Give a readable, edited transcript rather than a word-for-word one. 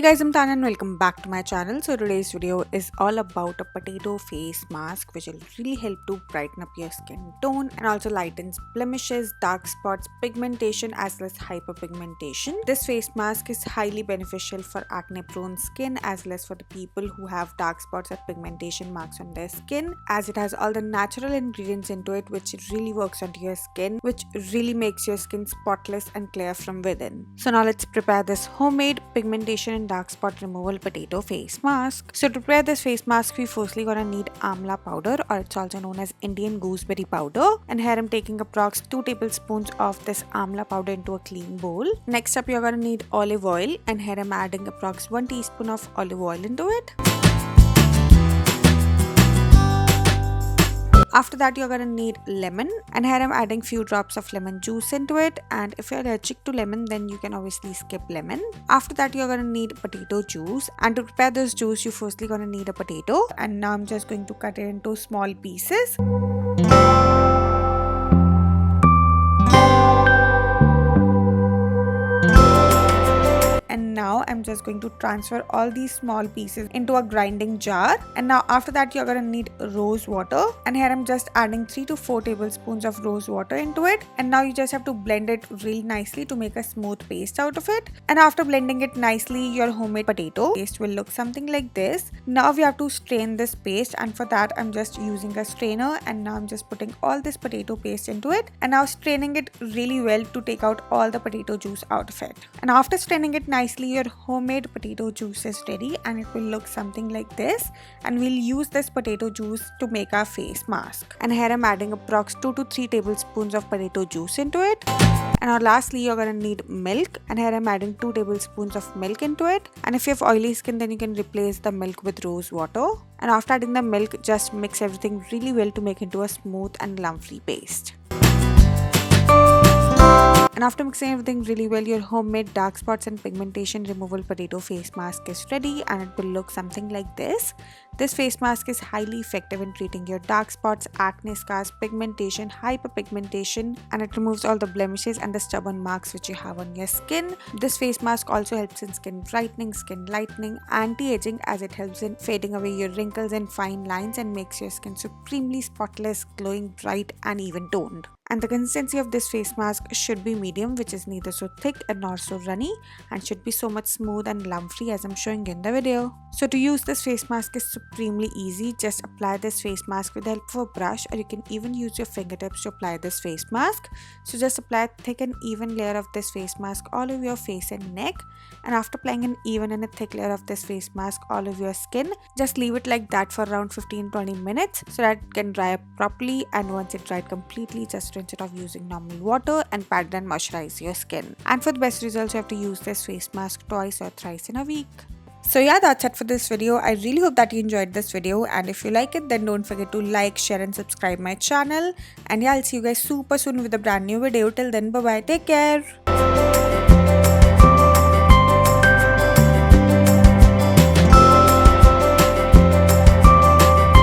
guys, I'm Tanya and welcome back to my channel. So today's video is all about a potato face mask which will really help to brighten up your skin tone and also lightens blemishes, dark spots, pigmentation as well as hyperpigmentation. This face mask is highly beneficial for acne prone skin as well as for the people who have dark spots or pigmentation marks on their skin, as it has all the natural ingredients into it which really works onto your skin, which really makes your skin spotless and clear from within. So now let's prepare this homemade pigmentation and dark spot removal potato face mask. So to prepare this face mask, we firstly gonna need amla powder, or it's also known as Indian gooseberry powder, and here I'm taking approx 2 tablespoons of this amla powder into a clean bowl. Next up, you're gonna need olive oil, and here I'm adding approx 1 teaspoon of olive oil into it. After that, you're gonna need lemon, and here I'm adding few drops of lemon juice into it, and if you're allergic to lemon then you can obviously skip lemon. After that, you're gonna need potato juice, and to prepare this juice you firstly gonna need a potato, and now I'm just going to cut it into small pieces. And now I'm just going to transfer all these small pieces into a grinding jar. And now after that, you're gonna need rose water, and here I'm just adding 3 to 4 tablespoons of rose water into it. And now you just have to blend it really nicely to make a smooth paste out of it. And after blending it nicely, your homemade potato paste will look something like this. Now we have to strain this paste, and for that I'm just using a strainer, and now I'm just putting all this potato paste into it and now straining it really well to take out all the potato juice out of it. And after straining it nicely, your homemade potato juice is ready, and it will look something like this. And we'll use this potato juice to make our face mask. And here I'm adding approx 2 to 3 tablespoons of potato juice into it. And now lastly, you're gonna need milk, and here I'm adding 2 tablespoons of milk into it. And if you have oily skin, then you can replace the milk with rose water. And after adding the milk, just mix everything really well to make into a smooth and lump-free paste. And after mixing everything really well, your homemade dark spots and pigmentation removal potato face mask is ready, and it will look something like this. This face mask is highly effective in treating your dark spots, acne scars, pigmentation, hyperpigmentation, and it removes all the blemishes and the stubborn marks which you have on your skin. This face mask also helps in skin brightening, skin lightening, anti-aging, as it helps in fading away your wrinkles and fine lines and makes your skin supremely spotless, glowing, bright, and even toned. And the consistency of this face mask should be medium, which is neither so thick and nor so runny, and should be so much smooth and lump free as I'm showing you in the video. So to use this face mask is supremely easy. Just apply this face mask with the help of a brush, or you can even use your fingertips to apply this face mask. So just apply a thick and even layer of this face mask all over your face and neck, and after applying an even and a thick layer of this face mask all over your skin, just leave it like that for around 15-20 minutes so that it can dry up properly. And once it dried completely, just rinse it off using normal water and pat it and moisturize your skin. And for the best results, you have to use this face mask twice or thrice in a week. So yeah, that's it for this video. I really hope that you enjoyed this video, and if you like it, then don't forget to like, share and subscribe my channel. And yeah, I'll see you guys super soon with a brand new video. Till then, bye bye, take care.